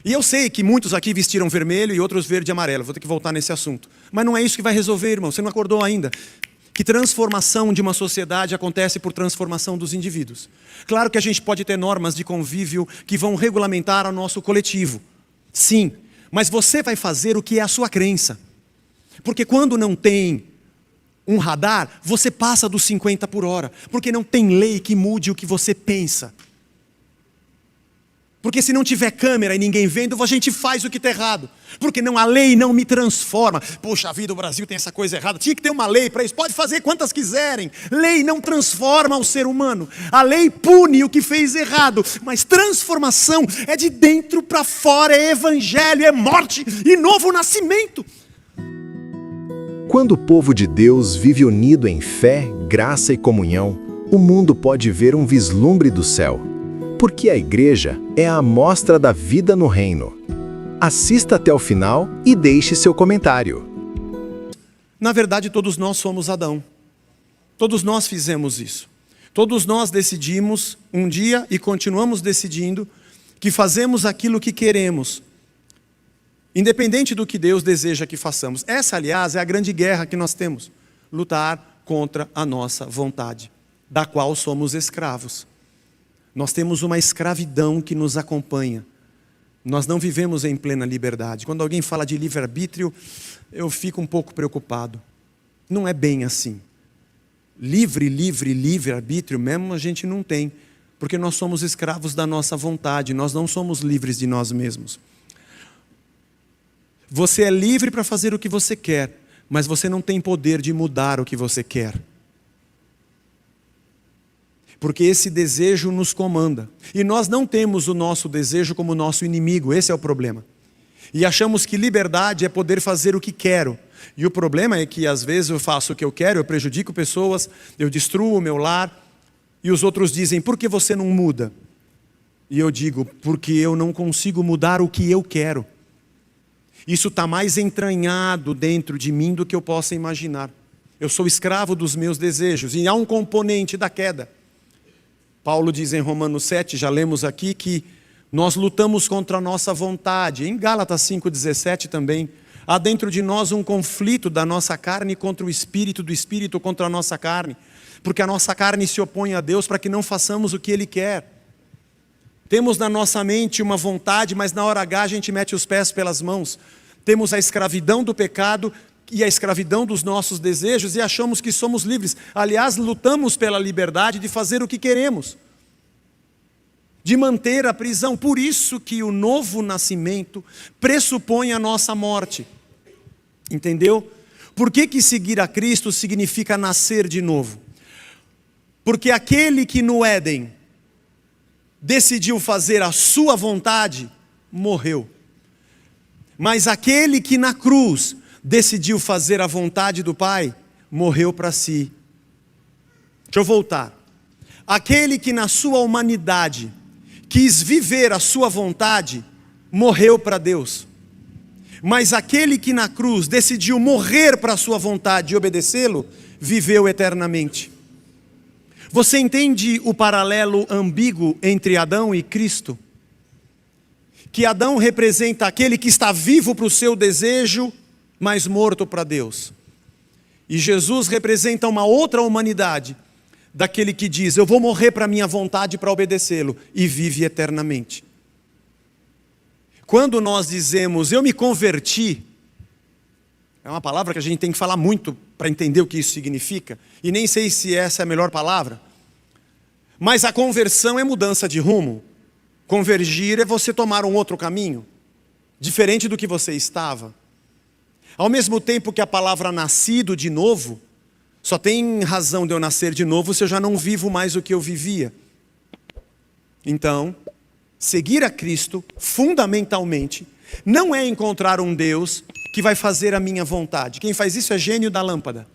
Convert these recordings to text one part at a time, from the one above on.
E eu sei que muitos aqui vestiram vermelho e outros verde e amarelo. Vou ter que voltar nesse assunto. Mas não é isso que vai resolver, irmão. Você não acordou ainda. Que transformação de uma sociedade acontece por transformação dos indivíduos. Claro que a gente pode ter normas de convívio que vão regulamentar o nosso coletivo. Sim, mas você vai fazer o que é a sua crença. Porque quando não tem um radar, você passa dos 50 por hora. Porque não tem lei que mude o que você pensa. Porque se não tiver câmera e ninguém vendo, a gente faz o que está errado. Porque não, a lei não me transforma. Poxa vida, o Brasil tem essa coisa errada. Tinha que ter uma lei para isso. Pode fazer quantas quiserem. Lei não transforma o ser humano. A lei pune o que fez errado. Mas transformação é de dentro para fora. É evangelho, é morte e novo nascimento. Quando o povo de Deus vive unido em fé, graça e comunhão, o mundo pode ver um vislumbre do céu. Porque a igreja é a amostra da vida no reino. Assista até o final e deixe seu comentário. Na verdade, todos nós somos Adão. Todos nós fizemos isso. Todos nós decidimos um dia e continuamos decidindo que fazemos aquilo que queremos, independente do que Deus deseja que façamos. Essa, aliás, é a grande guerra que nós temos. Lutar contra a nossa vontade, da qual somos escravos. Nós temos uma escravidão que nos acompanha. Nós não vivemos em plena liberdade. Quando alguém fala de livre-arbítrio, eu fico um pouco preocupado. Não é bem assim. Livre-arbítrio mesmo a gente não tem. Porque nós somos escravos da nossa vontade. Nós não somos livres de nós mesmos. Você é livre para fazer o que você quer, mas você não tem poder de mudar o que você quer. Porque esse desejo nos comanda. E nós não temos o nosso desejo como nosso inimigo, esse é o problema. E achamos que liberdade é poder fazer o que quero. E o problema é que às vezes eu faço o que eu quero, eu prejudico pessoas, eu destruo o meu lar, e os outros dizem, por que você não muda? E eu digo, porque eu não consigo mudar o que eu quero. Isso está mais entranhado dentro de mim do que eu possa imaginar. Eu sou escravo dos meus desejos, e há um componente da queda. Paulo diz em Romanos 7, já lemos aqui, que nós lutamos contra a nossa vontade. Em Gálatas 5,17 também, há dentro de nós um conflito da nossa carne contra o Espírito, do Espírito contra a nossa carne. Porque a nossa carne se opõe a Deus para que não façamos o que Ele quer. Temos na nossa mente uma vontade, mas na hora H a gente mete os pés pelas mãos. Temos a escravidão do pecado e a escravidão dos nossos desejos e achamos que somos livres. Aliás, lutamos pela liberdade de fazer o que queremos, de manter a prisão. Por isso que o novo nascimento pressupõe a nossa morte. Entendeu? Por que seguir a Cristo significa nascer de novo? Porque aquele que no Éden decidiu fazer a sua vontade, morreu. Mas aquele que na cruz decidiu fazer a vontade do Pai, morreu para si. Deixa eu voltar. Aquele que na sua humanidade quis viver a sua vontade, morreu para Deus. Mas aquele que na cruz decidiu morrer para a sua vontade e obedecê-lo, viveu eternamente. Você entende o paralelo ambíguo entre Adão e Cristo? Que Adão representa aquele que está vivo para o seu desejo, mas morto para Deus. E Jesus representa uma outra humanidade, daquele que diz, eu vou morrer para a minha vontade para obedecê-lo, e vive eternamente. Quando nós dizemos, eu me converti, é uma palavra que a gente tem que falar muito para entender o que isso significa, e nem sei se essa é a melhor palavra, mas a conversão é mudança de rumo. Convergir é você tomar um outro caminho, diferente do que você estava. Ao mesmo tempo que a palavra nascido de novo, só tem razão de eu nascer de novo se eu já não vivo mais o que eu vivia. Então, seguir a Cristo, fundamentalmente, não é encontrar um Deus que vai fazer a minha vontade. Quem faz isso é gênio da lâmpada.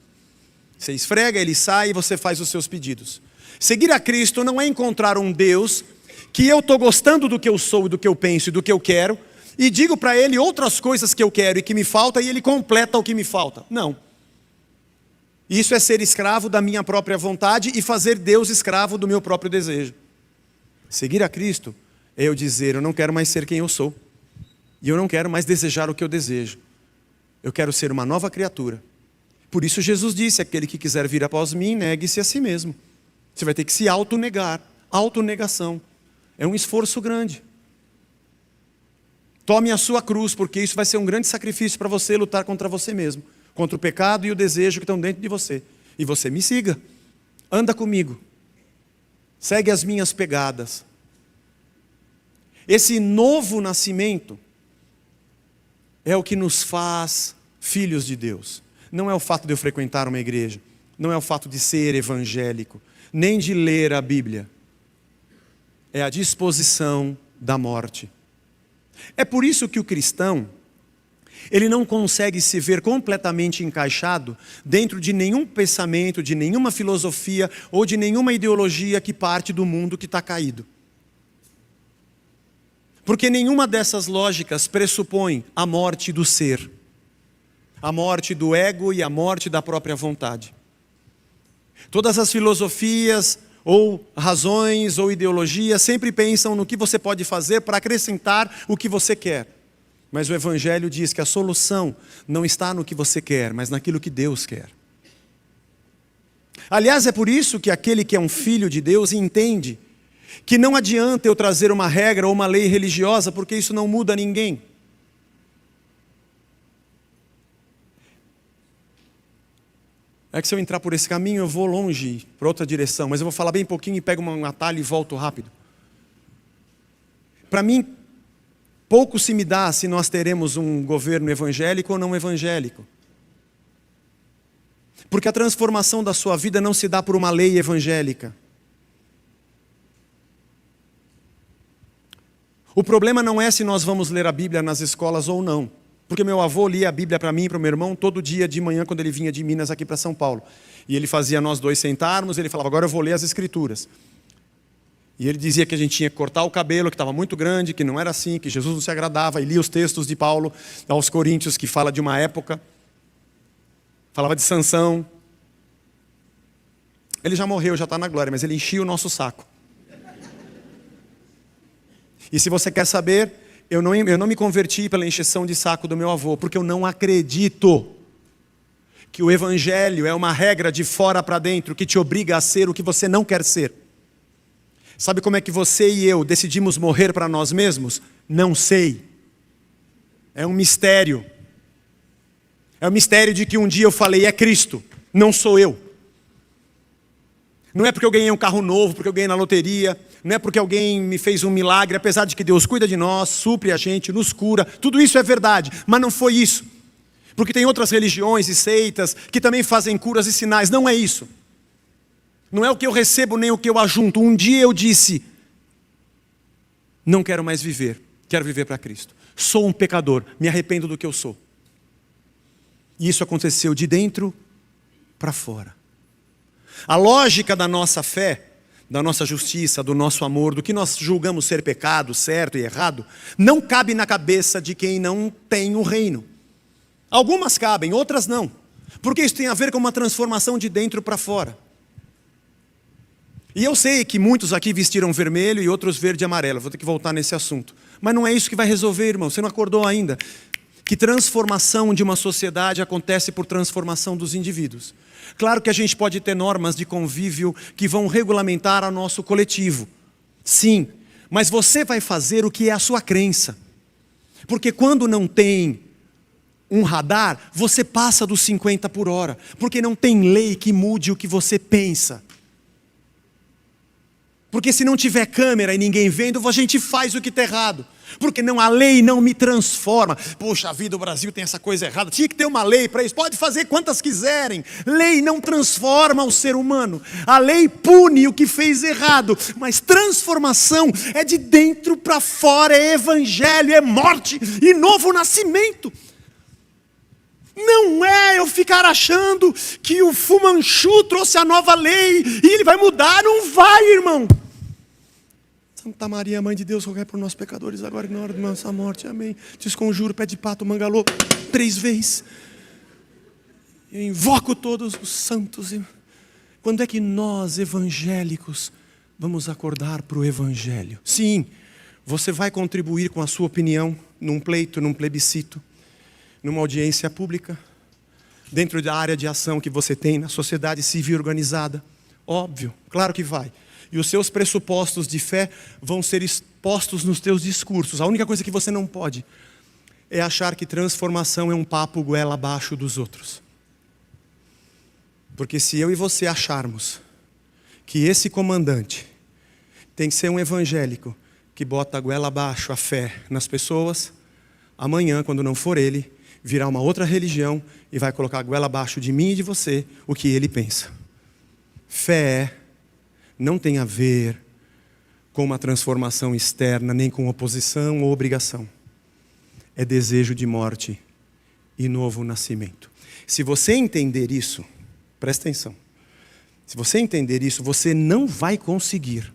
Você esfrega, ele sai e você faz os seus pedidos. Seguir a Cristo não é encontrar um Deus que eu estou gostando do que eu sou, do que eu penso e do que eu quero, e digo para Ele outras coisas que eu quero e que me falta, e Ele completa o que me falta. Não. Isso é ser escravo da minha própria vontade e fazer Deus escravo do meu próprio desejo. Seguir a Cristo é eu dizer, eu não quero mais ser quem eu sou. E eu não quero mais desejar o que eu desejo. Eu quero ser uma nova criatura. Por isso Jesus disse, aquele que quiser vir após mim, negue-se a si mesmo. Você vai ter que se autonegar. Autonegação. É um esforço grande. Tome a sua cruz, porque isso vai ser um grande sacrifício para você lutar contra você mesmo. Contra o pecado e o desejo que estão dentro de você. E você me siga. Anda comigo. Segue as minhas pegadas. Esse novo nascimento é o que nos faz filhos de Deus. Não é o fato de eu frequentar uma igreja. Não é o fato de ser evangélico. Nem de ler a Bíblia. É a disposição da morte. É por isso que o cristão, ele não consegue se ver completamente encaixado dentro de nenhum pensamento, de nenhuma filosofia ou de nenhuma ideologia que parte do mundo que está caído. Porque nenhuma dessas lógicas pressupõe a morte do ser, a morte do ego e a morte da própria vontade. Todas as filosofias ou razões ou ideologias sempre pensam no que você pode fazer para acrescentar o que você quer. Mas o Evangelho diz que a solução não está no que você quer, mas naquilo que Deus quer. Aliás, é por isso que aquele que é um filho de Deus entende que não adianta eu trazer uma regra ou uma lei religiosa, porque isso não muda ninguém. É que se eu entrar por esse caminho, eu vou longe, para outra direção, mas eu vou falar bem pouquinho e pego um atalho e volto rápido. Para mim, pouco se me dá se nós teremos um governo evangélico ou não evangélico. Porque a transformação da sua vida não se dá por uma lei evangélica. O problema não é se nós vamos ler a Bíblia nas escolas ou não. Porque meu avô lia a Bíblia para mim e para o meu irmão todo dia de manhã quando ele vinha de Minas aqui para São Paulo. E ele fazia nós dois sentarmos, ele falava, agora eu vou ler as Escrituras. E ele dizia que a gente tinha que cortar o cabelo, que estava muito grande, que não era assim, que Jesus não se agradava. E lia os textos de Paulo aos Coríntios, que fala de uma época. Falava de Sansão. Ele já morreu, já está na glória, mas ele enchia o nosso saco. E se você quer saber, eu não me converti pela encheção de saco do meu avô, porque eu não acredito que o Evangelho é uma regra de fora para dentro, que te obriga a ser o que você não quer ser. Sabe como é que você e eu decidimos morrer para nós mesmos? Não sei. É um mistério. É o mistério de que um dia eu falei, é Cristo, não sou eu. Não é porque eu ganhei um carro novo, porque eu ganhei na loteria, não é porque alguém me fez um milagre, apesar de que Deus cuida de nós, supre a gente, nos cura, tudo isso é verdade, mas não foi isso. Porque tem outras religiões e seitas que também fazem curas e sinais, não é isso. Não é o que eu recebo nem o que eu ajunto. Um dia eu disse, não quero mais viver, quero viver para Cristo. Sou um pecador, me arrependo do que eu sou. E isso aconteceu de dentro para fora. A lógica da nossa fé, da nossa justiça, do nosso amor, do que nós julgamos ser pecado, certo e errado, não cabe na cabeça de quem não tem o reino. Algumas cabem, outras não. Porque isso tem a ver com uma transformação de dentro para fora. E eu sei que muitos aqui vestiram vermelho e outros verde e amarelo. Vou ter que voltar nesse assunto. Mas não é isso que vai resolver, irmão. Você não acordou ainda. Que transformação de uma sociedade acontece por transformação dos indivíduos. Claro que a gente pode ter normas de convívio que vão regulamentar o nosso coletivo. Sim, mas você vai fazer o que é a sua crença. Porque quando não tem um radar, você passa dos 50 por hora. Porque não tem lei que mude o que você pensa. Porque se não tiver câmera e ninguém vendo, a gente faz o que está errado. Porque não, a lei não me transforma. Poxa vida, o Brasil tem essa coisa errada. Tinha que ter uma lei para isso. Pode fazer quantas quiserem. Lei não transforma o ser humano. A lei pune o que fez errado. Mas transformação é de dentro para fora. É evangelho, é morte e novo nascimento. Não é eu ficar achando que o Fu Manchu trouxe a nova lei e ele vai mudar. Não vai, irmão. Santa Maria, Mãe de Deus, rogai por nós pecadores, agora e na hora de nossa morte. Amém. Desconjuro, pé de pato, mangalô, 3 vezes. Eu invoco todos os santos. Quando é que nós, evangélicos, vamos acordar para o Evangelho? Sim, você vai contribuir com a sua opinião num pleito, num plebiscito, numa audiência pública, dentro da área de ação que você tem na sociedade civil organizada. Óbvio, claro que vai. E os seus pressupostos de fé vão ser expostos nos teus discursos. A única coisa que você não pode é achar que transformação é um papo goela abaixo dos outros. Porque se eu e você acharmos que esse comandante tem que ser um evangélico que bota a goela abaixo a fé nas pessoas, amanhã, quando não for ele, virá uma outra religião e vai colocar a goela abaixo de mim e de você o que ele pensa. Fé não tem a ver com uma transformação externa, nem com oposição ou obrigação. É desejo de morte e novo nascimento. Se você entender isso, presta atenção. Se você entender isso, você não vai conseguir.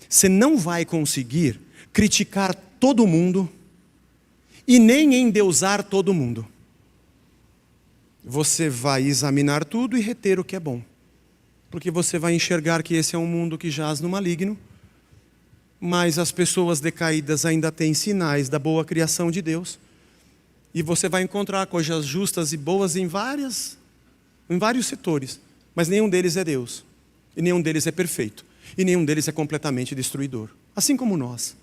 Você não vai conseguir criticar todo mundo e nem endeusar todo mundo. Você vai examinar tudo e reter o que é bom. Porque você vai enxergar que esse é um mundo que jaz no maligno, mas as pessoas decaídas ainda têm sinais da boa criação de Deus. E você vai encontrar coisas justas e boas em vários setores, mas nenhum deles é Deus, e nenhum deles é perfeito, e nenhum deles é completamente destruidor. Assim como nós,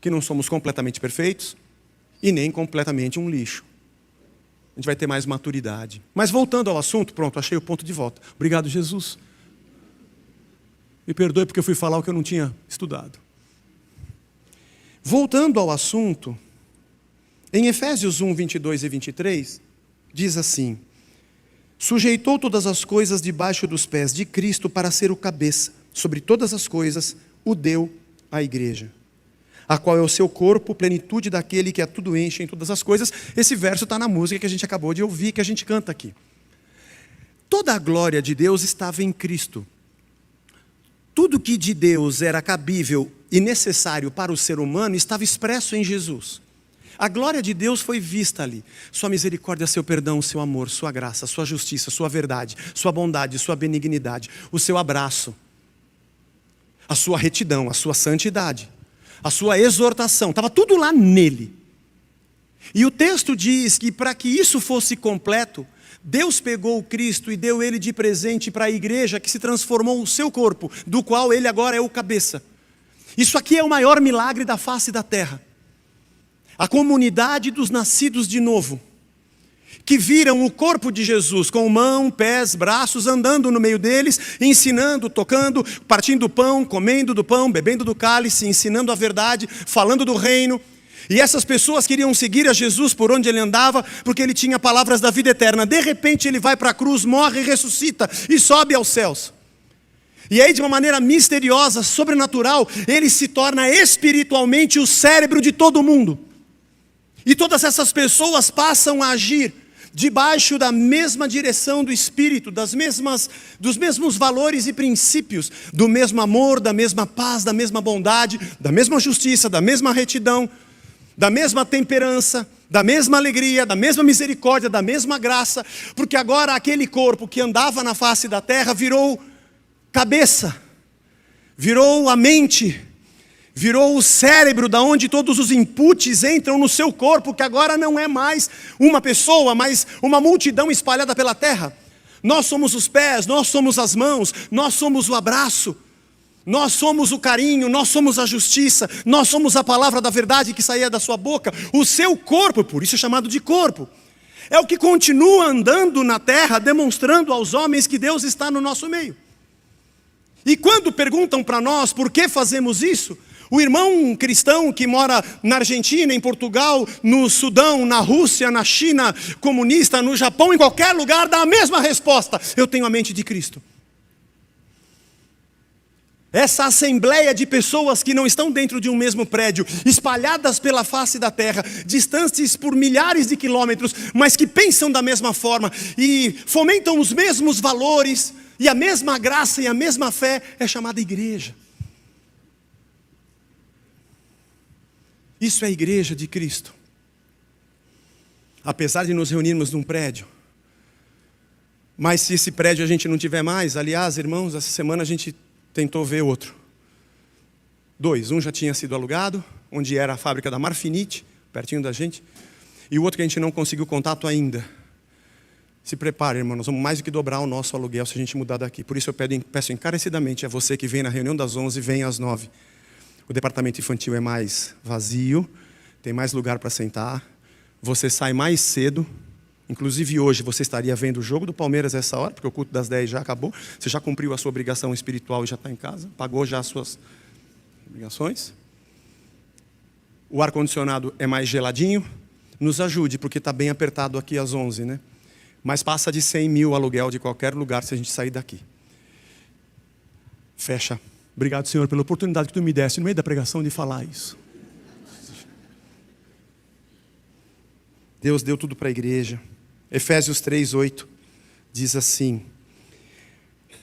que não somos completamente perfeitos, e nem completamente um lixo. A gente vai ter mais maturidade. Mas voltando ao assunto, pronto, achei o ponto de volta. Obrigado, Jesus. Me perdoe porque eu fui falar o que eu não tinha estudado. Voltando ao assunto, em Efésios 1, 22 e 23, diz assim: sujeitou todas as coisas debaixo dos pés de Cristo para ser o cabeça, sobre todas as coisas o deu à igreja, a qual é o seu corpo, plenitude daquele que a tudo enche em todas as coisas. Esse verso está na música que a gente acabou de ouvir, que a gente canta aqui. Toda a glória de Deus estava em Cristo. Tudo que de Deus era cabível e necessário para o ser humano estava expresso em Jesus. A glória de Deus foi vista ali. Sua misericórdia, seu perdão, seu amor, sua graça, sua justiça, sua verdade, sua bondade, sua benignidade, o seu abraço, a sua retidão, a sua santidade, a sua exortação, estava tudo lá nele. E o texto diz que para que isso fosse completo, Deus pegou o Cristo e deu ele de presente para a igreja, que se transformou o seu corpo, do qual ele agora é o cabeça. Isso aqui é o maior milagre da face da terra. A comunidade dos nascidos de novo, que viram o corpo de Jesus com mão, pés, braços, andando no meio deles, ensinando, tocando, partindo do pão, comendo do pão, bebendo do cálice, ensinando a verdade, falando do reino. E essas pessoas queriam seguir a Jesus por onde ele andava, porque ele tinha palavras da vida eterna. De repente ele vai para a cruz, morre, ressuscita e sobe aos céus. E aí, de uma maneira misteriosa, sobrenatural, ele se torna espiritualmente o cérebro de todo mundo. E todas essas pessoas passam a agir debaixo da mesma direção do Espírito, dos mesmos valores e princípios, do mesmo amor, da mesma paz, da mesma bondade, da mesma justiça, da mesma retidão, da mesma temperança, da mesma alegria, da mesma misericórdia, da mesma graça, porque agora aquele corpo que andava na face da terra virou cabeça, virou a mente, virou o cérebro, da onde todos os inputs entram no seu corpo, que agora não é mais uma pessoa, mas uma multidão espalhada pela terra. Nós somos os pés, nós somos as mãos, nós somos o abraço, nós somos o carinho, nós somos a justiça, nós somos a palavra da verdade que saía da sua boca. O seu corpo, por isso é chamado de corpo, é o que continua andando na terra, demonstrando aos homens que Deus está no nosso meio. E quando perguntam para nós por que fazemos isso, o irmão cristão que mora na Argentina, em Portugal, no Sudão, na Rússia, na China comunista, no Japão, em qualquer lugar, dá a mesma resposta: eu tenho a mente de Cristo. Essa assembleia de pessoas que não estão dentro de um mesmo prédio, espalhadas pela face da terra, distantes por milhares de quilômetros, mas que pensam da mesma forma e fomentam os mesmos valores e a mesma graça e a mesma fé, é chamada igreja. Isso é a igreja de Cristo. Apesar de nos reunirmos num prédio, mas se esse prédio a gente não tiver mais, aliás, irmãos, essa semana a gente tentou ver outro. 2, um já tinha sido alugado, onde era a fábrica da Marfinite, pertinho da gente. E o outro que a gente não conseguiu contato ainda. Se prepare, irmão, nós vamos mais do que dobrar o nosso aluguel se a gente mudar daqui. Por isso eu peço encarecidamente a você que vem na reunião das 11, vem às 9. O departamento infantil é mais vazio, tem mais lugar para sentar. Você sai mais cedo. Inclusive hoje você estaria vendo o jogo do Palmeiras essa hora, porque o culto das 10 já acabou. Você já cumpriu a sua obrigação espiritual e já está em casa. Pagou já as suas obrigações. O ar-condicionado é mais geladinho. Nos ajude, porque está bem apertado aqui às 11, né? Mas passa de 100 mil aluguel de qualquer lugar se a gente sair daqui. Fecha. Obrigado, Senhor, pela oportunidade que Tu me deste no meio da pregação de falar isso. Deus deu tudo para a igreja. Efésios 3:8 diz assim,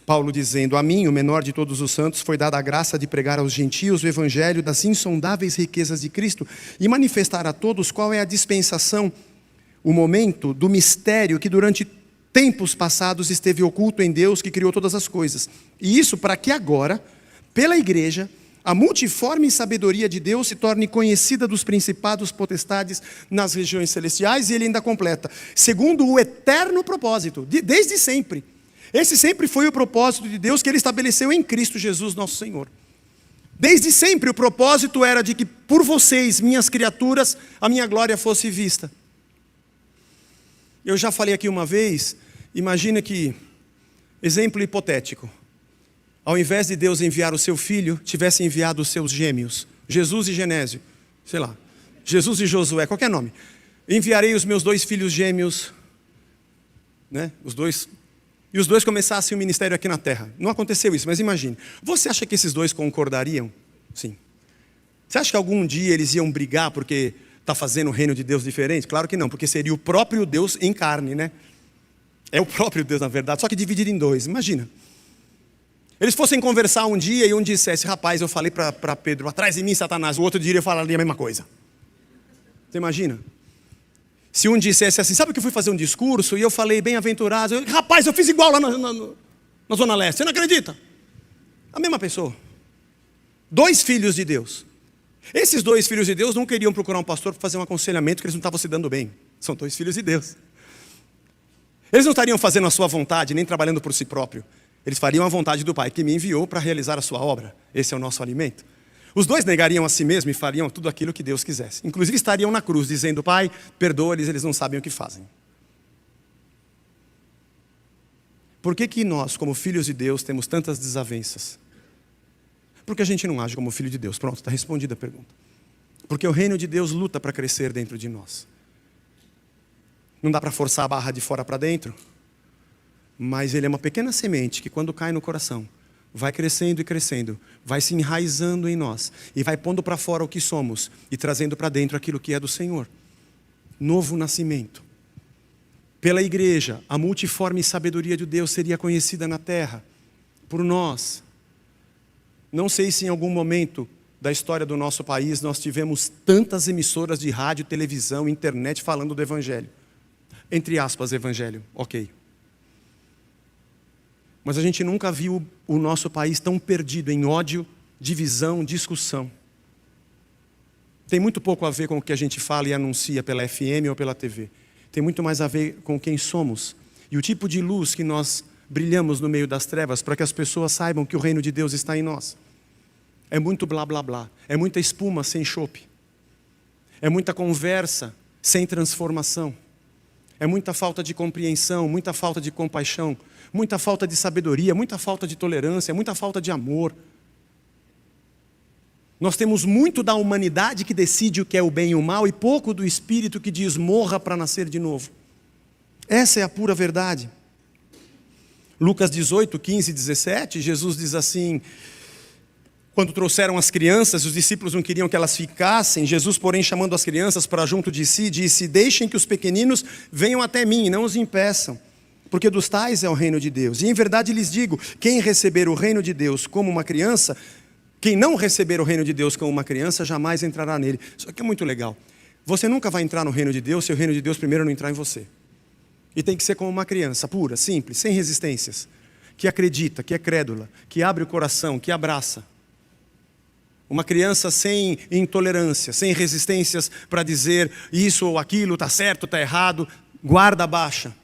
Paulo dizendo, a mim, o menor de todos os santos, foi dada a graça de pregar aos gentios o evangelho das insondáveis riquezas de Cristo e manifestar a todos qual é a dispensação, o momento do mistério que durante tempos passados esteve oculto em Deus que criou todas as coisas. E isso para que agora, pela igreja, a multiforme sabedoria de Deus se torne conhecida dos principados potestades nas regiões celestiais, e ele ainda completa, segundo o eterno propósito, desde sempre. Esse sempre foi o propósito de Deus que Ele estabeleceu em Cristo Jesus, nosso Senhor. Desde sempre o propósito era de que por vocês, minhas criaturas, a minha glória fosse vista. Eu já falei aqui uma vez, imagina que, exemplo hipotético, ao invés de Deus enviar o seu filho, tivesse enviado os seus gêmeos, Jesus e Genésio, sei lá, Jesus e Josué, qualquer nome. Enviarei os meus 2 filhos gêmeos, né? E os dois começassem o ministério aqui na terra. Não aconteceu isso, mas imagine. Você acha que esses 2 concordariam? Sim. Você acha que algum dia eles iam brigar porque está fazendo o reino de Deus diferente? Claro que não, porque seria o próprio Deus em carne, né? É o próprio Deus, na verdade, só que dividido em 2. Imagina. Eles fossem conversar um dia e um dissesse, rapaz, eu falei para Pedro, atrás de mim, Satanás. O outro dia eu falaria a mesma coisa. Você imagina? Se um dissesse assim, sabe que eu fui fazer um discurso e eu falei bem-aventurado, rapaz, eu fiz igual lá na Zona Leste, você não acredita? A mesma pessoa. 2 filhos de Deus. Esses 2 filhos de Deus não queriam procurar um pastor para fazer um aconselhamento que eles não estavam se dando bem. São 2 filhos de Deus. Eles não estariam fazendo a sua vontade, nem trabalhando por si próprio. Eles fariam a vontade do Pai que me enviou para realizar a sua obra. Esse é o nosso alimento. Os 2 negariam a si mesmos e fariam tudo aquilo que Deus quisesse. Inclusive estariam na cruz, dizendo, Pai, perdoa-lhes, eles não sabem o que fazem. Por que nós, como filhos de Deus, temos tantas desavenças? Porque a gente não age como filho de Deus. Pronto, está respondida a pergunta. Porque o reino de Deus luta para crescer dentro de nós. Não dá para forçar a barra de fora para dentro, mas ele é uma pequena semente que quando cai no coração, vai crescendo e crescendo, vai se enraizando em nós e vai pondo para fora o que somos e trazendo para dentro aquilo que é do Senhor. Novo nascimento. Pela igreja, a multiforme sabedoria de Deus seria conhecida na terra por nós. Não sei se em algum momento da história do nosso país nós tivemos tantas emissoras de rádio, televisão, internet falando do evangelho. Entre aspas, evangelho, ok. Mas a gente nunca viu o nosso país tão perdido em ódio, divisão, discussão. Tem muito pouco a ver com o que a gente fala e anuncia pela FM ou pela TV. Tem muito mais a ver com quem somos. E o tipo de luz que nós brilhamos no meio das trevas para que as pessoas saibam que o reino de Deus está em nós. É muito blá blá blá. É muita espuma sem chope. É muita conversa sem transformação. É muita falta de compreensão, muita falta de compaixão, muita falta de sabedoria, muita falta de tolerância, muita falta de amor. Nós temos muito da humanidade que decide o que é o bem e o mal e pouco do espírito que diz morra para nascer de novo. Essa é a pura verdade. Lucas 18, 15 e 17, Jesus diz assim, quando trouxeram as crianças, os discípulos não queriam que elas ficassem, Jesus, porém, chamando as crianças para junto de si, disse, deixem que os pequeninos venham até mim, e não os impeçam, porque dos tais é o reino de Deus. E em verdade lhes digo, quem receber o reino de Deus como uma criança, quem não receber o reino de Deus como uma criança, jamais entrará nele. Isso aqui é muito legal. Você nunca vai entrar no reino de Deus se o reino de Deus primeiro não entrar em você. E tem que ser como uma criança, pura, simples, sem resistências, que acredita, que é crédula, que abre o coração, que abraça. Uma criança sem intolerância, sem resistências para dizer isso ou aquilo, está certo, está errado, guarda baixa.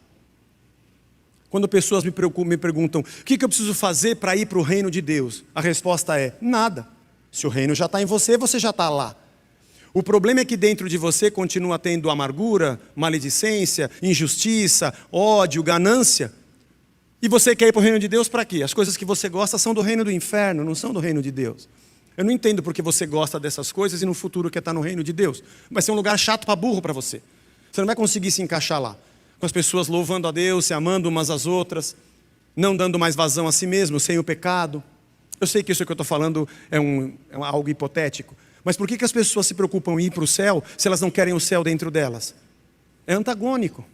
Quando pessoas me perguntam, o que eu preciso fazer para ir para o reino de Deus? A resposta é, nada. Se o reino já está em você, você já está lá. O problema é que dentro de você continua tendo amargura, maledicência, injustiça, ódio, ganância. E você quer ir para o reino de Deus para quê? As coisas que você gosta são do reino do inferno, não são do reino de Deus. Eu não entendo porque você gosta dessas coisas e no futuro quer estar no reino de Deus. Vai ser um lugar chato para burro para você. Você não vai conseguir se encaixar lá. Com as pessoas louvando a Deus, se amando umas às outras, não dando mais vazão a si mesmo, sem o pecado. Eu sei que isso que eu estou falando é algo hipotético. Mas por que as pessoas se preocupam em ir para o céu se elas não querem o céu dentro delas? É antagônico.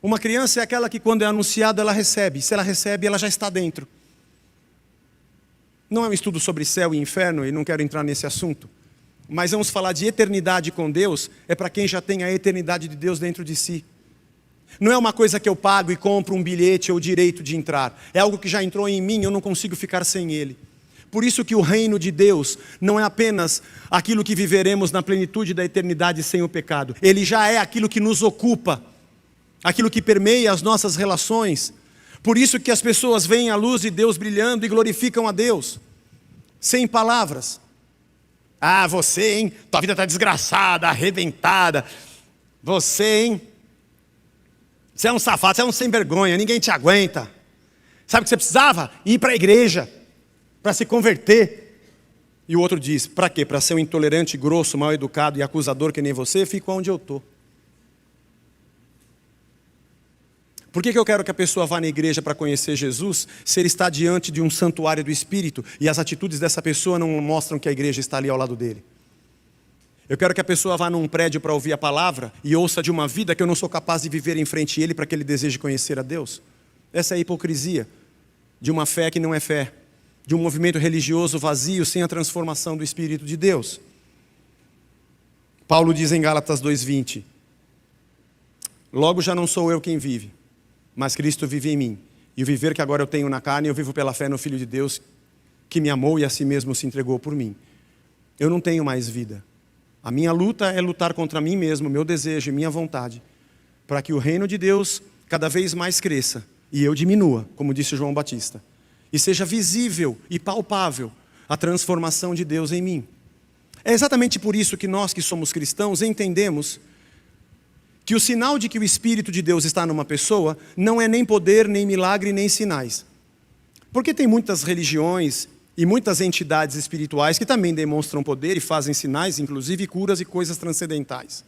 Uma criança é aquela que quando é anunciado ela recebe. Se ela recebe, ela já está dentro. Não é um estudo sobre céu e inferno e não quero entrar nesse assunto. Mas vamos falar de eternidade com Deus, é para quem já tem a eternidade de Deus dentro de si. Não é uma coisa que eu pago e compro um bilhete ou o direito de entrar. É algo que já entrou em mim, eu não consigo ficar sem ele. Por isso que o reino de Deus não é apenas aquilo que viveremos na plenitude da eternidade sem o pecado. Ele já é aquilo que nos ocupa, aquilo que permeia as nossas relações. Por isso que as pessoas veem a luz de Deus brilhando e glorificam a Deus, sem palavras. Ah, você, hein? Tua vida está desgraçada, arrebentada. Você, hein? Você é um safado, você é um sem vergonha, ninguém te aguenta. Sabe o que você precisava? Ir para a igreja, para se converter. E o outro diz, para quê? Para ser um intolerante, grosso, mal educado e acusador que nem você? Fico onde eu estou. Por que eu quero que a pessoa vá na igreja para conhecer Jesus, se ele está diante de um santuário do Espírito e as atitudes dessa pessoa não mostram que a igreja está ali ao lado dele? Eu quero que a pessoa vá num prédio para ouvir a palavra e ouça de uma vida que eu não sou capaz de viver em frente a ele para que ele deseje conhecer a Deus? Essa é a hipocrisia de uma fé que não é fé, de um movimento religioso vazio sem a transformação do Espírito de Deus. Paulo diz em Gálatas 2:20, logo já não sou eu quem vive, mas Cristo vive em mim. E o viver que agora eu tenho na carne, eu vivo pela fé no Filho de Deus, que me amou e a si mesmo se entregou por mim. Eu não tenho mais vida. A minha luta é lutar contra mim mesmo, meu desejo e minha vontade, para que o reino de Deus cada vez mais cresça e eu diminua, como disse João Batista. E seja visível e palpável a transformação de Deus em mim. É exatamente por isso que nós que somos cristãos entendemos que o sinal de que o Espírito de Deus está numa pessoa não é nem poder, nem milagre, nem sinais. Porque tem muitas religiões e muitas entidades espirituais que também demonstram poder e fazem sinais, inclusive curas e coisas transcendentais.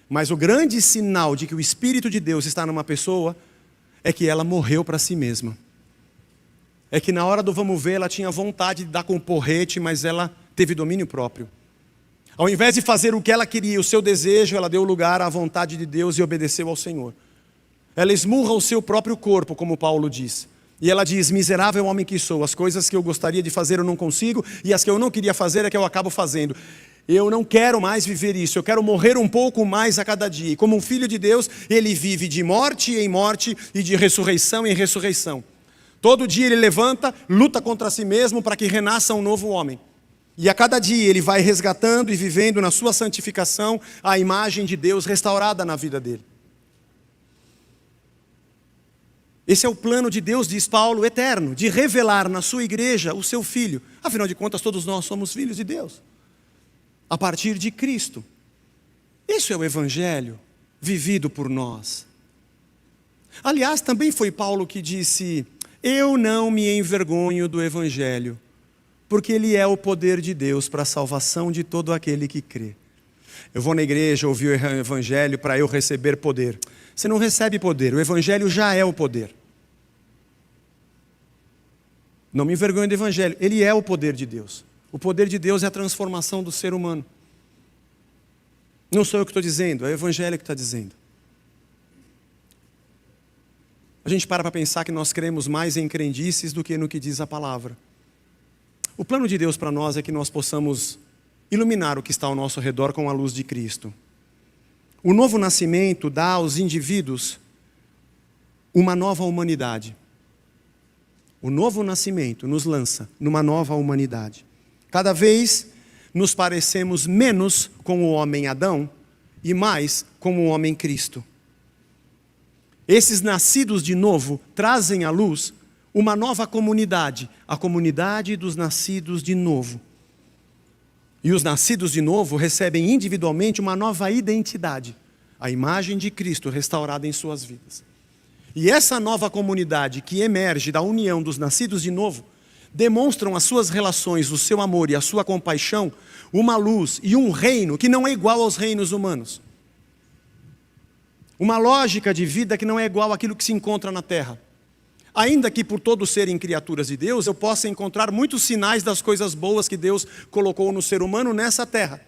Mas o grande sinal de que o Espírito de Deus está numa pessoa é que ela morreu para si mesma. É que na hora do vamos ver, ela tinha vontade de dar com o porrete, mas ela teve domínio próprio. Ao invés de fazer o que ela queria, o seu desejo, ela deu lugar à vontade de Deus e obedeceu ao Senhor. Ela esmurra o seu próprio corpo, como Paulo diz. E ela diz, miserável homem que sou, as coisas que eu gostaria de fazer eu não consigo, e as que eu não queria fazer é que eu acabo fazendo. Eu não quero mais viver isso, eu quero morrer um pouco mais a cada dia. E como um filho de Deus, ele vive de morte em morte e de ressurreição em ressurreição. Todo dia ele levanta, luta contra si mesmo para que renasça um novo homem. E a cada dia ele vai resgatando e vivendo na sua santificação a imagem de Deus restaurada na vida dele. Esse é o plano de Deus, diz Paulo, eterno, de revelar na sua igreja o seu Filho. Afinal de contas, todos nós somos filhos de Deus, a partir de Cristo. Isso é o Evangelho vivido por nós. Aliás, também foi Paulo que disse, eu não me envergonho do Evangelho, porque ele é o poder de Deus para a salvação de todo aquele que crê. Eu vou na igreja ouvir o Evangelho para eu receber poder. Você não recebe poder, o Evangelho já é o poder. Não me envergonhe do Evangelho, ele é o poder de Deus. O poder de Deus é a transformação do ser humano. Não sou eu que estou dizendo, é o Evangelho que está dizendo. A gente para pensar que nós cremos mais em crendices do que no que diz a palavra. O plano de Deus para nós é que nós possamos iluminar o que está ao nosso redor com a luz de Cristo. O novo nascimento dá aos indivíduos uma nova humanidade. O novo nascimento nos lança numa nova humanidade. Cada vez nos parecemos menos com o homem Adão e mais com o homem Cristo. Esses nascidos de novo trazem à luz uma nova comunidade, a comunidade dos nascidos de novo. E os nascidos de novo recebem individualmente uma nova identidade, a imagem de Cristo restaurada em suas vidas. E essa nova comunidade que emerge da união dos nascidos de novo, demonstram as suas relações, o seu amor e a sua compaixão, uma luz e um reino que não é igual aos reinos humanos. Uma lógica de vida que não é igual àquilo que se encontra na terra. Ainda que por todos serem criaturas de Deus, eu possa encontrar muitos sinais das coisas boas que Deus colocou no ser humano nessa terra.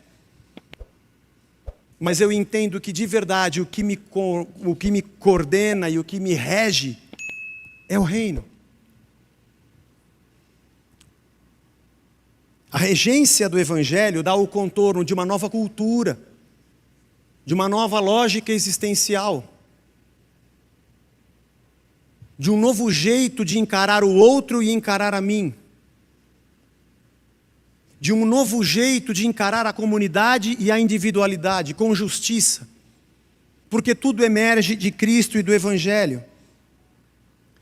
Mas eu entendo que de verdade o que me coordena e o que me rege é o reino. A regência do Evangelho dá o contorno de uma nova cultura, de uma nova lógica existencial, de um novo jeito de encarar o outro e encarar a mim, de um novo jeito de encarar a comunidade e a individualidade, com justiça, porque tudo emerge de Cristo e do Evangelho.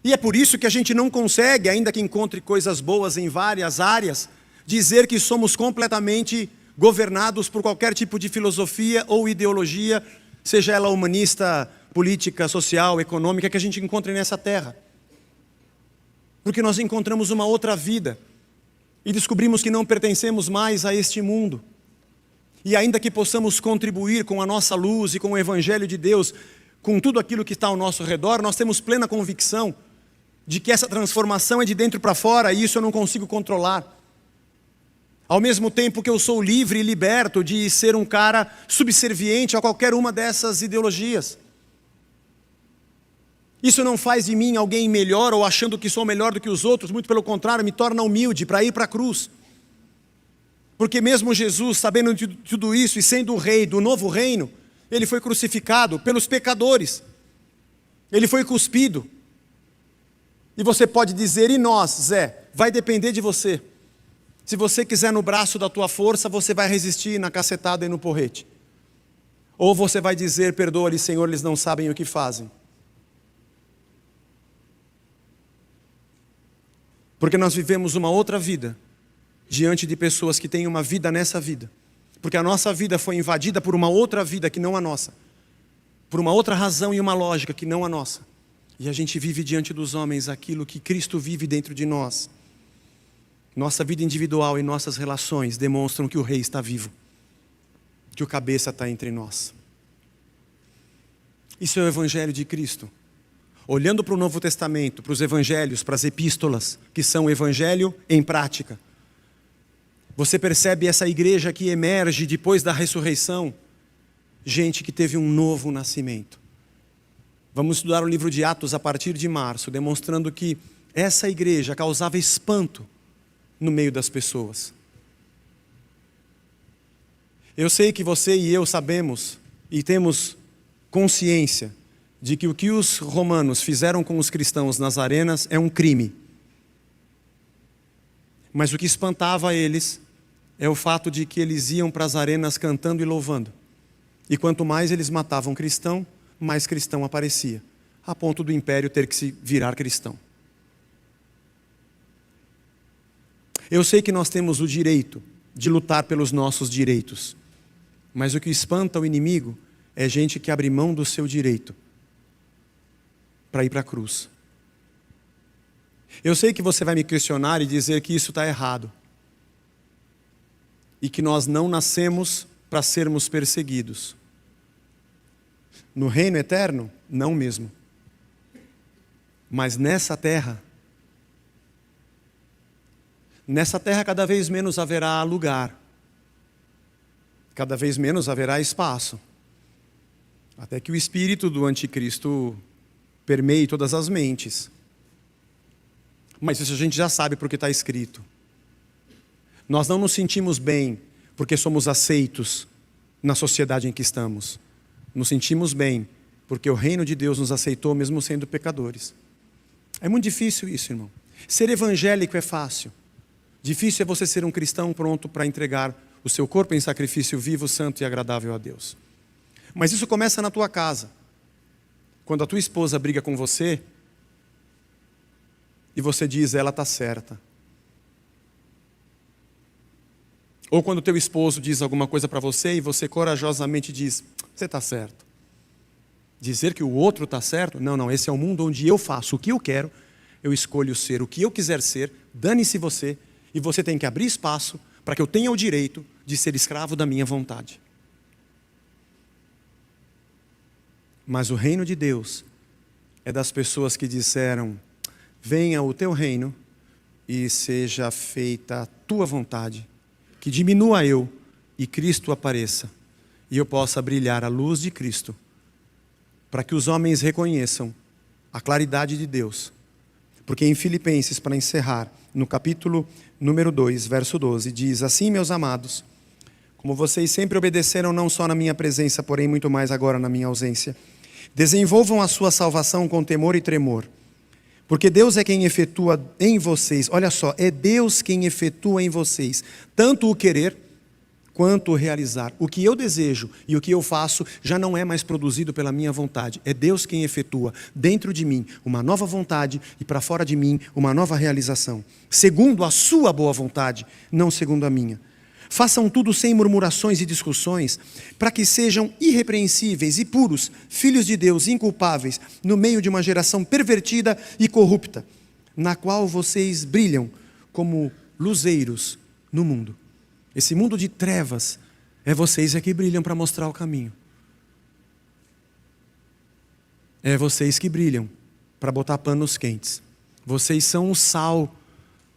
E é por isso que a gente não consegue, ainda que encontre coisas boas em várias áreas, dizer que somos completamente governados por qualquer tipo de filosofia ou ideologia, seja ela humanista, política, social, econômica, que a gente encontre nessa terra. Porque nós encontramos uma outra vida e descobrimos que não pertencemos mais a este mundo. E ainda que possamos contribuir com a nossa luz e com o Evangelho de Deus, com tudo aquilo que está ao nosso redor, nós temos plena convicção de que essa transformação é de dentro para fora e isso eu não consigo controlar. Ao mesmo tempo que eu sou livre e liberto de ser um cara subserviente a qualquer uma dessas ideologias. Isso não faz de mim alguém melhor ou achando que sou melhor do que os outros, muito pelo contrário, me torna humilde para ir para a cruz. Porque mesmo Jesus, sabendo de tudo isso e sendo o rei do novo reino, ele foi crucificado pelos pecadores. Ele foi cuspido. E você pode dizer, e nós, Zé, vai depender de você. Se você quiser no braço da tua força, você vai resistir na cacetada e no porrete. Ou você vai dizer, perdoa-lhes, Senhor, eles não sabem o que fazem. Porque nós vivemos uma outra vida, diante de pessoas que têm uma vida nessa vida. Porque a nossa vida foi invadida por uma outra vida que não a nossa. Por uma outra razão e uma lógica que não a nossa. E a gente vive diante dos homens aquilo que Cristo vive dentro de nós. Nossa vida individual e nossas relações demonstram que o Rei está vivo, que o cabeça está entre nós. Isso é o Evangelho de Cristo. Olhando para o Novo Testamento, para os Evangelhos, para as epístolas, que são o Evangelho em prática, você percebe essa igreja que emerge depois da ressurreição, gente que teve um novo nascimento. Vamos estudar o livro de Atos a partir de março, demonstrando que essa igreja causava espanto no meio das pessoas. Eu sei que você e eu sabemos e temos consciência de que o que os romanos fizeram com os cristãos nas arenas é um crime. Mas o que espantava eles é o fato de que eles iam para as arenas cantando e louvando. E quanto mais eles matavam cristão, mais cristão aparecia, a ponto do império ter que se virar cristão. Eu sei que nós temos o direito de lutar pelos nossos direitos, mas o que espanta o inimigo é gente que abre mão do seu direito para ir para a cruz. Eu sei que você vai me questionar e dizer que isso está errado e que nós não nascemos para sermos perseguidos. No reino eterno, não mesmo. Mas nessa terra cada vez menos haverá lugar, cada vez menos haverá espaço, até que o espírito do anticristo permeie todas as mentes. Mas isso a gente já sabe porque está escrito. Nós não nos sentimos bem porque somos aceitos na sociedade em que estamos. Nos sentimos bem porque o reino de Deus nos aceitou mesmo sendo pecadores. É muito difícil isso, irmão. Ser evangélico é fácil. Difícil é você ser um cristão pronto para entregar o seu corpo em sacrifício vivo, santo e agradável a Deus. Mas isso começa na tua casa. Quando a tua esposa briga com você e você diz, ela está certa. Ou quando o teu esposo diz alguma coisa para você e você corajosamente diz, você está certo. Dizer que o outro está certo? Não, esse é o mundo onde eu faço o que eu quero, eu escolho ser o que eu quiser ser, dane-se você, e você tem que abrir espaço para que eu tenha o direito de ser escravo da minha vontade. Mas o reino de Deus é das pessoas que disseram, venha o teu reino e seja feita a tua vontade, que diminua eu e Cristo apareça, e eu possa brilhar a luz de Cristo, para que os homens reconheçam a claridade de Deus. Porque em Filipenses, para encerrar, no capítulo número 2, verso 12, diz, assim, meus amados, como vocês sempre obedeceram não só na minha presença, porém muito mais agora na minha ausência, desenvolvam a sua salvação com temor e tremor, porque Deus é quem efetua em vocês, olha só, é Deus quem efetua em vocês, tanto o querer quanto o realizar. O que eu desejo e o que eu faço já não é mais produzido pela minha vontade. É Deus quem efetua dentro de mim uma nova vontade e para fora de mim uma nova realização. Segundo a sua boa vontade, não segundo a minha. Façam tudo sem murmurações e discussões, para que sejam irrepreensíveis e puros, filhos de Deus, inculpáveis, no meio de uma geração pervertida e corrupta, na qual vocês brilham como luzeiros no mundo. Esse mundo de trevas, é vocês que brilham para mostrar o caminho. É vocês que brilham para botar panos quentes. Vocês são o sal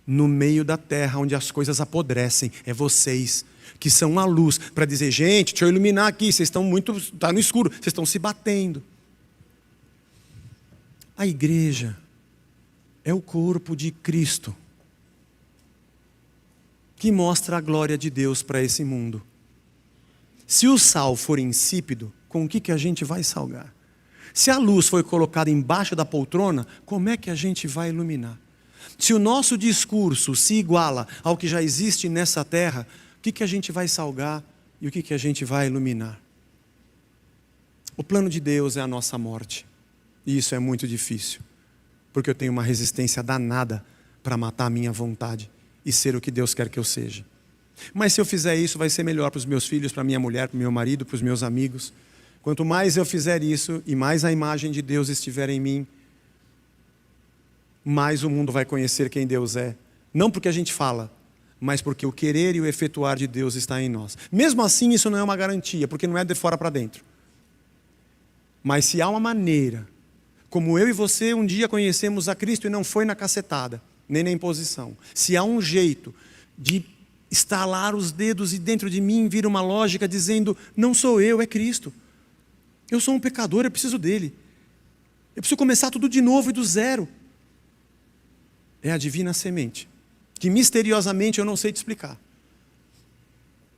no meio da terra, onde as coisas apodrecem. É vocês que são a luz, para dizer, gente, deixa eu iluminar aqui, vocês estão muito, está no escuro, vocês estão se batendo. A igreja é o corpo de Cristo, que mostra a glória de Deus para esse mundo. Se o sal for insípido, com o que a gente vai salgar? Se a luz foi colocada embaixo da poltrona, como é que a gente vai iluminar? Se o nosso discurso se iguala ao que já existe nessa terra, o que a gente vai salgar e o que a gente vai iluminar? O plano de Deus é a nossa morte. E isso é muito difícil, porque eu tenho uma resistência danada para matar a minha vontade e ser o que Deus quer que eu seja. Mas se eu fizer isso, vai ser melhor para os meus filhos, para a minha mulher, para o meu marido, para os meus amigos. Quanto mais eu fizer isso e mais a imagem de Deus estiver em mim, mais o mundo vai conhecer quem Deus é. Não porque a gente fala, mas porque o querer e o efetuar de Deus está em nós. Mesmo assim, isso não é uma garantia, porque não é de fora para dentro. Mas se há uma maneira, como eu e você um dia conhecemos a Cristo e não foi na cacetada, nem na imposição. Se há um jeito de estalar os dedos e dentro de mim vir uma lógica dizendo, não sou eu, é Cristo. Eu sou um pecador, eu preciso dele. Eu preciso começar tudo de novo e do zero. É a divina semente, que misteriosamente eu não sei te explicar.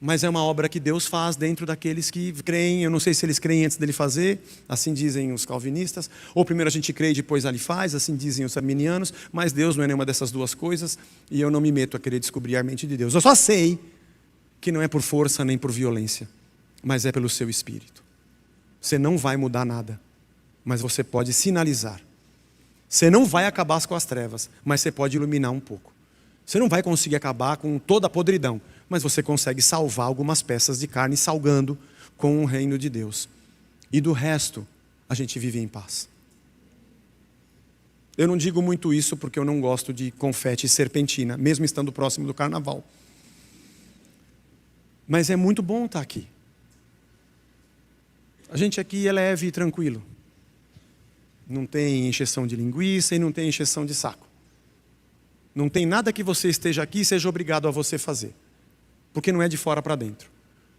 Mas é uma obra que Deus faz dentro daqueles que creem. Eu não sei se eles creem antes dele fazer, assim dizem os calvinistas, ou primeiro a gente crê e depois ele faz, assim dizem os arminianos, mas Deus não é nenhuma dessas duas coisas, e eu não me meto a querer descobrir a mente de Deus. Eu só sei que não é por força nem por violência, mas é pelo seu Espírito. Você não vai mudar nada, mas você pode sinalizar. Você não vai acabar com as trevas, mas você pode iluminar um pouco. Você não vai conseguir acabar com toda a podridão, mas você consegue salvar algumas peças de carne, salgando com o reino de Deus. E do resto, a gente vive em paz. Eu não digo muito isso porque eu não gosto de confete e serpentina, mesmo estando próximo do carnaval. Mas é muito bom estar aqui. A gente aqui é leve e tranquilo. Não tem encheção de linguiça e não tem encheção de saco. Não tem nada que você esteja aqui e seja obrigado a você fazer. Porque não é de fora para dentro.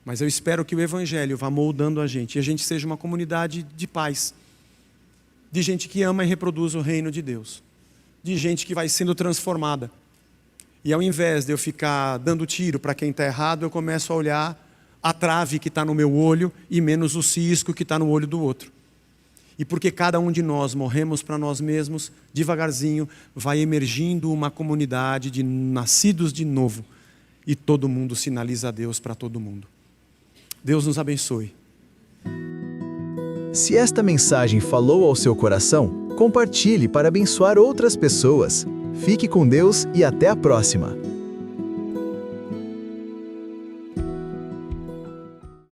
Mas eu espero que o Evangelho vá moldando a gente. E a gente seja uma comunidade de paz. De gente que ama e reproduz o reino de Deus. De gente que vai sendo transformada. E ao invés de eu ficar dando tiro para quem está errado, eu começo a olhar a trave que está no meu olho e menos o cisco que está no olho do outro. E porque cada um de nós morremos para nós mesmos, devagarzinho vai emergindo uma comunidade de nascidos de novo. E todo mundo sinaliza a Deus para todo mundo. Deus nos abençoe. Se esta mensagem falou ao seu coração, compartilhe para abençoar outras pessoas. Fique com Deus e até a próxima.